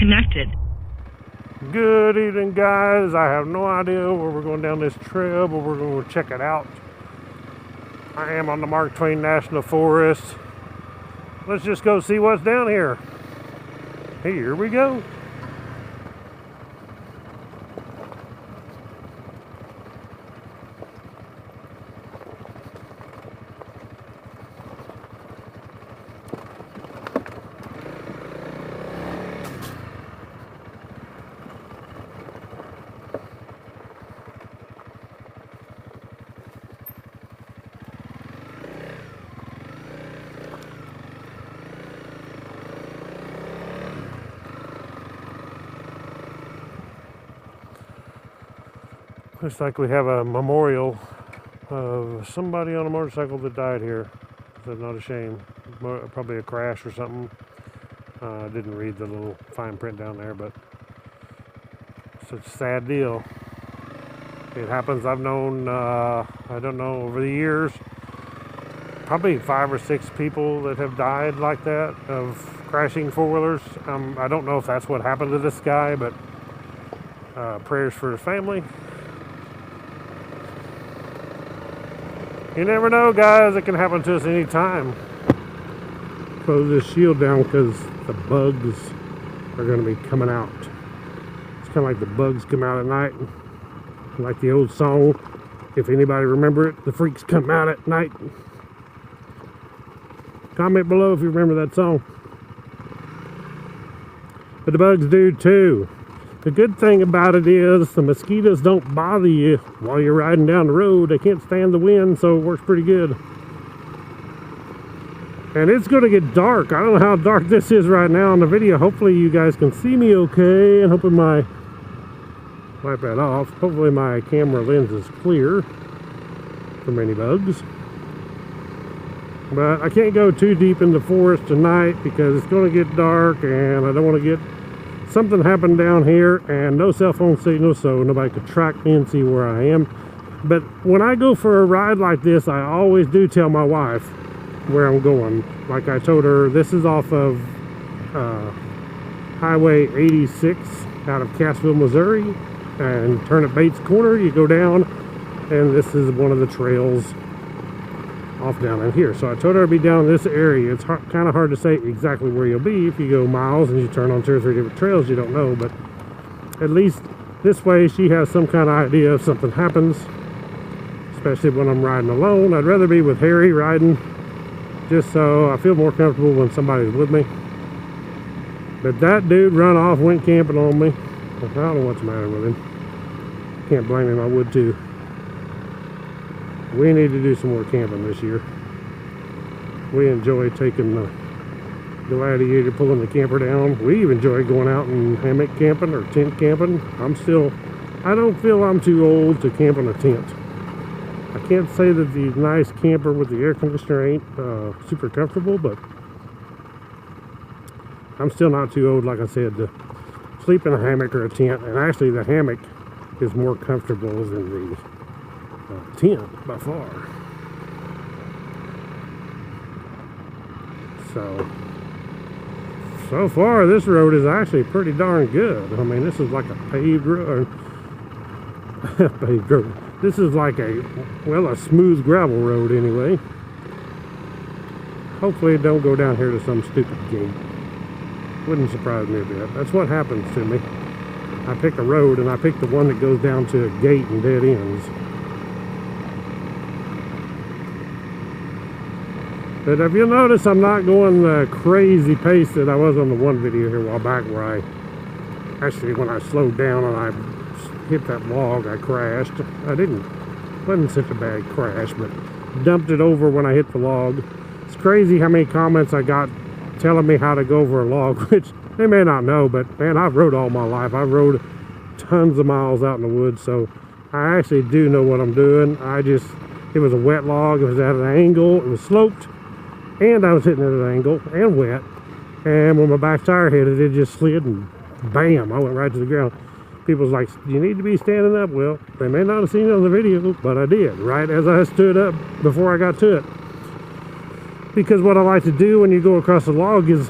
disconnected. Good evening, guys. I have no idea where we're going down this trail, but we're going to check it out. I am on the Mark Twain National Forest. Let's just go see what's down here. Here we go. Looks like we have a memorial of somebody on a motorcycle that died here. That's not a shame. Probably a crash or something. I didn't read the little fine print down there, but it's such a sad deal. It happens. I've known, I don't know, over the years, probably 5 or 6 people that have died like that of crashing four-wheelers. I don't know if that's what happened to this guy, but prayers for his family. You never know, guys. It can happen to us anytime. Close this shield down because the bugs are going to be coming out. It's kind of like the bugs come out at night. Like the old song, if anybody remember it, the freaks come out at night. Comment below if you remember that song. But the bugs do too. The good thing about it is the mosquitoes don't bother you while you're riding down the road. They can't stand the wind, so it works pretty good. And it's going to get dark. I don't know how dark this is right now in the video. Hopefully you guys can see me okay. And hoping my... wipe that off. Hopefully my camera lens is clear from any bugs. But I can't go too deep in the forest tonight because it's going to get dark and I don't want to get something happen down here, and no cell phone signal, so nobody could track me and see where I am. But when I go for a ride like this, I always do tell my wife where I'm going. Like I told her, this is off of Highway 86 out of Cassville, Missouri, and turn at Bates Corner, you go down, and this is one of the trails off down in here. So I told her I'd be down in this area. It's kind of hard to say exactly where you'll be. If you go miles and you turn on 2 or 3 different trails, you don't know, but at least this way she has some kind of idea if something happens, especially when I'm riding alone. I'd rather be with Harry riding, just so I feel more comfortable when somebody's with me. But that dude run off, went camping on me. I don't know what's the matter with him. Can't blame him, I would too. We need to do some more camping this year. We enjoy taking the Gladiator, pulling the camper down. We even enjoy going out and hammock camping or tent camping. I don't feel I'm too old to camp on a tent. I can't say that the nice camper with the air conditioner ain't super comfortable, but I'm still not too old, like I said, to sleep in a hammock or a tent. And actually the hammock is more comfortable than the tent by far. So far this road is actually pretty darn good. I mean, this is like a paved road. Paved road. This is like a smooth gravel road anyway. Hopefully it don't go down here to some stupid gate. Wouldn't surprise me a bit. That's what happens to me. I pick a road and I pick the one that goes down to a gate and dead ends. But if you'll notice, I'm not going the crazy pace that I was on the one video here a while back, where when I slowed down and I hit that log, I crashed. Wasn't such a bad crash, but dumped it over when I hit the log. It's crazy how many comments I got telling me how to go over a log, which they may not know, but man, I've rode all my life. I've rode tons of miles out in the woods, so I actually do know what I'm doing. It was a wet log, it was at an angle, it was sloped, and I was hitting it at an angle and wet, and when my back tire hit it, it just slid and bam, I went right to the ground. People's like, you need to be standing up. Well, they may not have seen it on the video, but I did, right as I stood up before I got to it. Because what I like to do when you go across the log is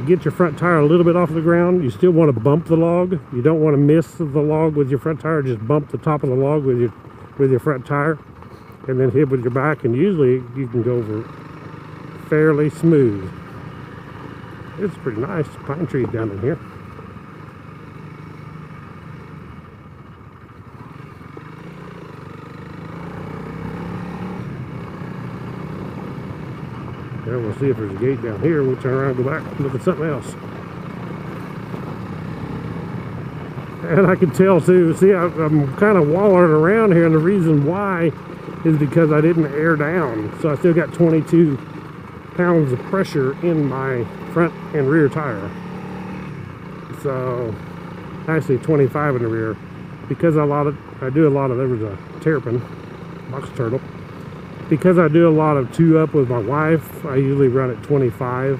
get your front tire a little bit off the ground. You still want to bump the log. You don't want to miss the log with your front tire. Just bump the top of the log with your front tire, and then hit with your back. And usually you can go over fairly smooth. It's pretty nice. Pine trees down in here. Yeah, we'll see if there's a gate down here. We'll turn around and go back and look at something else. And I can tell too, see, I'm kind of wallowing around here, and the reason why is because I didn't air down. So I still got 22 pounds of pressure in my front and rear tire. So actually 25 in the rear, because I do a lot of, there was a terrapin, box turtle. Because I do a lot of two up with my wife, I usually run at 25.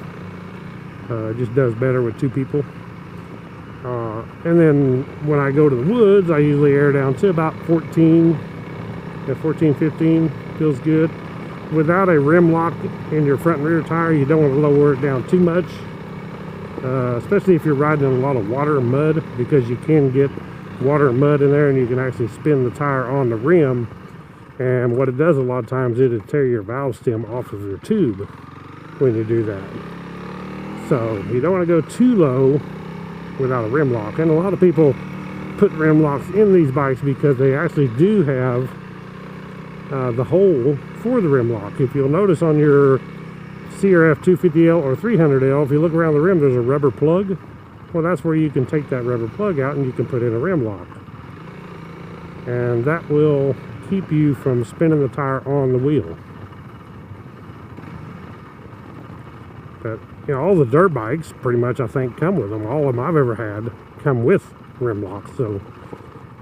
It just does better with two people. And then when I go to the woods, I usually air down to about 14, 15, feels good. Without a rim lock in your front and rear tire, you don't want to lower it down too much. Especially if you're riding in a lot of water and mud, because you can get water and mud in there, and you can actually spin the tire on the rim. And what it does a lot of times, it'll tear your valve stem off of your tube when you do that. So you don't want to go too low without a rim lock. And a lot of people put rim locks in these bikes because they actually do have the hole for the rim lock. If you'll notice on your CRF300L or 300L, if you look around the rim, there's a rubber plug. Well, that's where you can take that rubber plug out and you can put in a rim lock. And that will keep you from spinning the tire on the wheel. But you know, all the dirt bikes pretty much, I think, come with them. All of them I've ever had come with rim locks, so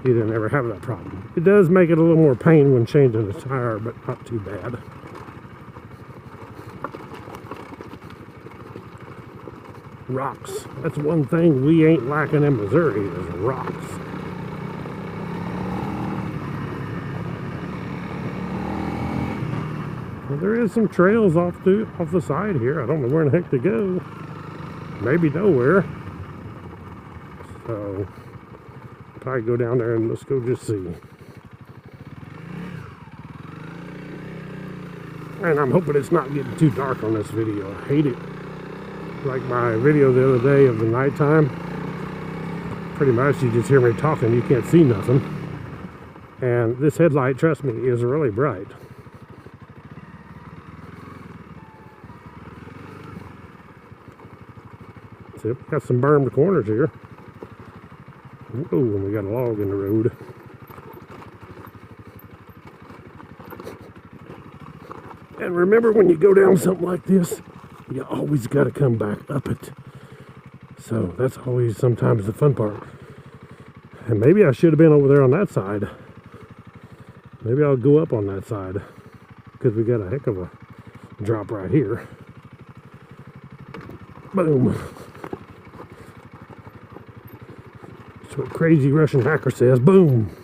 you didn't ever have that problem. It does make it a little more pain when changing the tire, but not too bad. Rocks. That's one thing we ain't lacking in Missouri, is rocks. Well, there is some trails off the side here. I don't know where in the heck to go. Maybe nowhere. So probably go down there and let's go just see. And I'm hoping it's not getting too dark on this video. I hate it. Like my video the other day of the nighttime. Pretty much you just hear me talking, you can't see nothing. And this headlight, trust me, is really bright. See, got some bermed corners here. Oh, and we got a log in the road. And remember, when you go down something like this, you always got to come back up it. So that's always sometimes the fun part. And maybe I should have been over there on that side. Maybe I'll go up on that side, because we got a heck of a drop right here. Boom. That's what crazy Russian hacker says. Boom.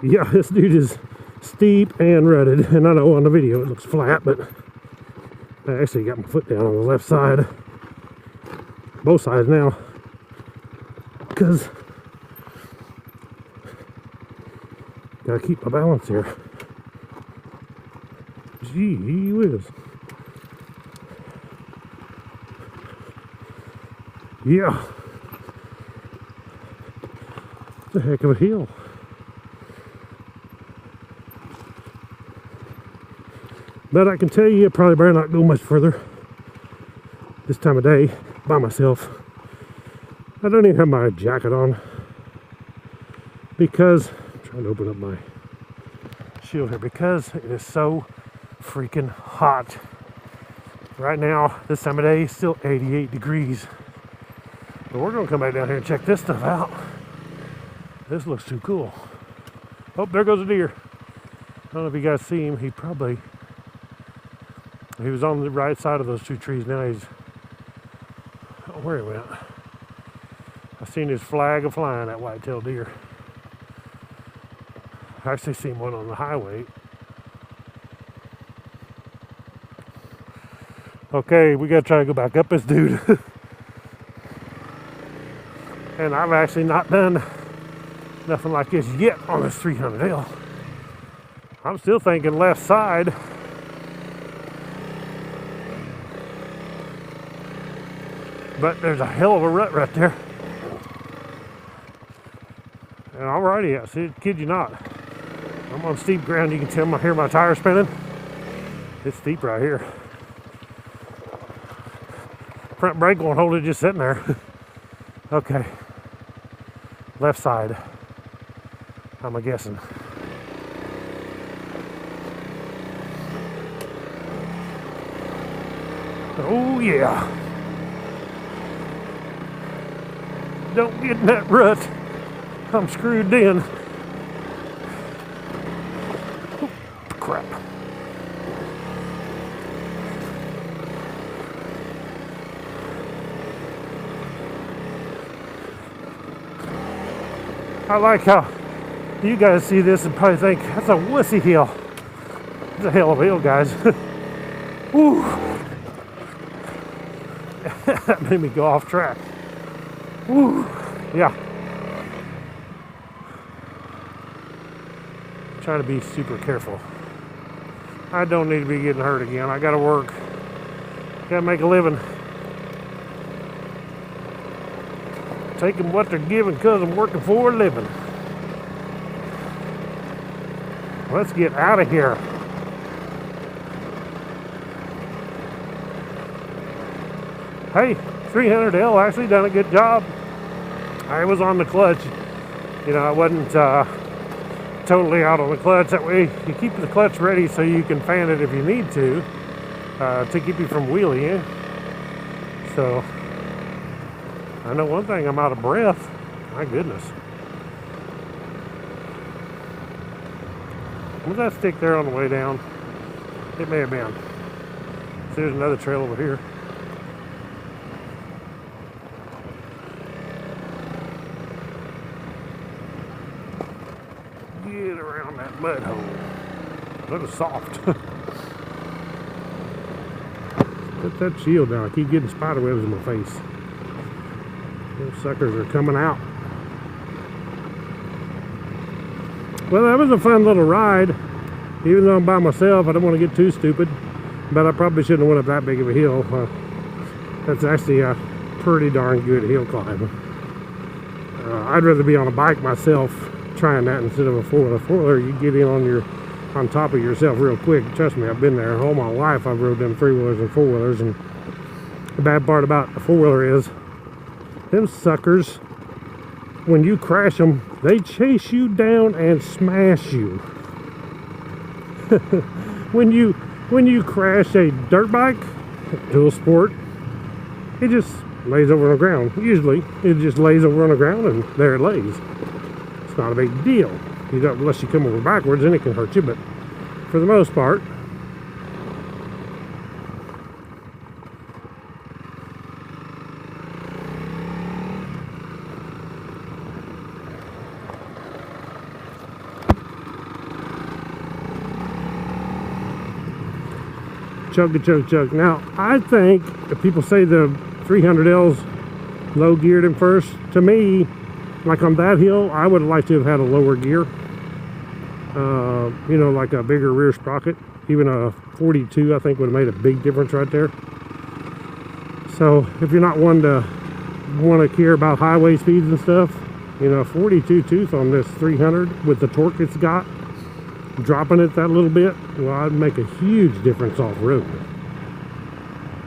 Yeah, this dude is steep and rutted, and I know on the video it looks flat, but I actually got my foot down on the left side, both sides now, because gotta keep my balance here. Gee whiz. Yeah, it's a heck of a hill. But I can tell you, I probably better not go much further this time of day by myself. I don't even have my jacket on because, I'm trying to open up my shield here, because it is so freaking hot. Right now, this time of day, it's still 88 degrees. But we're gonna come back down here and check this stuff out. This looks too cool. Oh, there goes a deer. I don't know if you guys see him. He was on the right side of those two trees. Now he's, oh, where he went. I seen his flag a flying, that white-tailed deer. I actually seen one on the highway. Okay, we gotta try to go back up this dude. And I've actually not done nothing like this yet on this 300L. I'm still thinking left side. But there's a hell of a rut right there. And already, I see, kid you not, I'm on steep ground. You can tell hear my tire spinning. It's steep right here. Front brake won't hold it just sitting there. Okay. Left side. I'm a guessing. Oh yeah. Don't get in that rut. I'm screwed in. Oh, crap. I like how you guys see this and probably think that's a wussy hill. It's a hell of a hill, guys. Woo. That made me go off track. Woo. Yeah. Trying to be super careful. I don't need to be getting hurt again. I gotta work. Gotta make a living. Taking what they're giving because I'm working for a living. Let's get out of here. Hey, 300L actually done a good job. I was on the clutch. You know, I wasn't totally out on the clutch. That way you keep the clutch ready so you can fan it if you need to keep you from wheeling. So, I know one thing, I'm out of breath. My goodness. Was that stick there on the way down? It may have been. So there's another trail over here. Get around that mud hole. That is soft. Put that shield down. I keep getting spider webs in my face. Those suckers are coming out. Well, that was a fun little ride. Even though I'm by myself, I don't want to get too stupid. But I probably shouldn't have went up that big of a hill. That's actually a pretty darn good hill climb. I'd rather be on a bike myself trying that instead of a four-wheeler. Four-wheeler, you get in on top of yourself real quick. Trust me, I've been there. All my life I've rode them three-wheelers and four-wheelers. And the bad part about a four-wheeler is them suckers, when you crash them, they chase you down and smash you. when you crash a dirt bike, DUALSPORT, it just lays over on the ground. Usually, it just lays over on the ground and there it lays. It's not a big deal. You don't, unless you come over backwards, then it can hurt you. But for the most part, chug. Now, I think if people say the 300L's low geared in first, to me, like on that hill, I would like to have had a lower gear. You know, like a bigger rear sprocket. Even a 42, I think, would have made a big difference right there. So, if you're not one to want to care about highway speeds and stuff, you know, 42 tooth on this 300 with the torque it's got, dropping it that little bit, well, I'd make a huge difference off-road.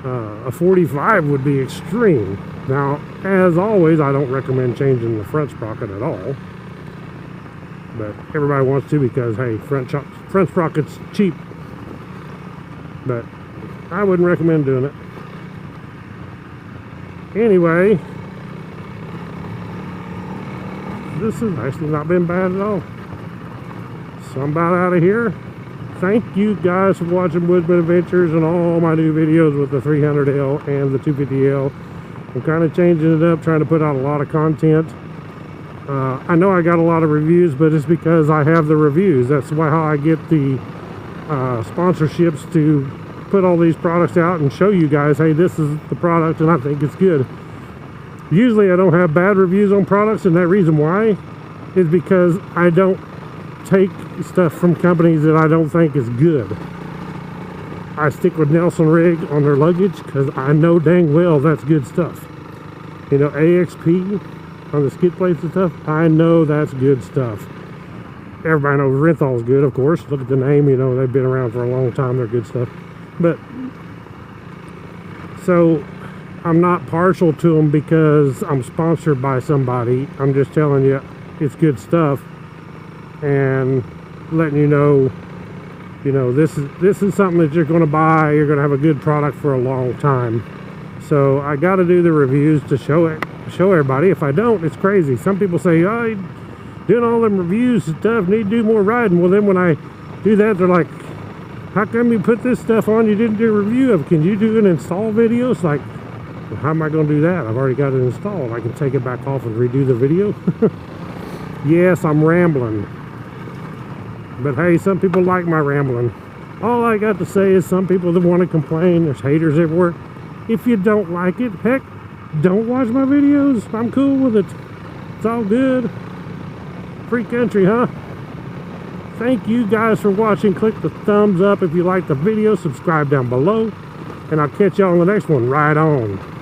A 45 would be extreme. Now, as always, I don't recommend changing the front sprocket at all. But everybody wants to because, hey, front sprocket's cheap. But I wouldn't recommend doing it. Anyway, this has actually not been bad at all. So I'm about out of here. Thank you guys for watching Woodzman Adventures and all my new videos with the 300L and the 250L. I'm kind of changing it up, trying to put out a lot of content. I know I got a lot of reviews, but it's because I have the reviews. That's why how I get the sponsorships to put all these products out and show you guys, hey, this is the product and I think it's good. Usually I don't have bad reviews on products, and that reason why is because I don't take stuff from companies that I don't think is good. I stick with Nelson Rig on their luggage because I know dang well that's good stuff. You know, AXP on the skid plates and stuff, I know that's good stuff. Everybody knows Renthal's good, of course. Look at the name, you know, they've been around for a long time, they're good stuff. But, so, I'm not partial to them because I'm sponsored by somebody. I'm just telling you it's good stuff and letting you know, this is something that you're going to buy. You're going to have a good product for a long time. So I got to do the reviews to show everybody. If I don't, it's crazy. Some people say, oh, you're doing all them reviews and stuff, need to do more riding. Well, then when I do that, they're like, how come you put this stuff on you didn't do a review of? Can you do an install video? It's like, well, how am I going to do that? I've already got it installed. I can take it back off and redo the video. Yes, I'm rambling. But hey, some people like my rambling. All I got to say is some people that want to complain, there's haters everywhere. If you don't like it, heck, don't watch my videos. I'm cool with it. It's all good. Free country, huh? Thank you guys for watching. Click the thumbs up if you like the video. Subscribe down below. And I'll catch y'all on the next one. Right on.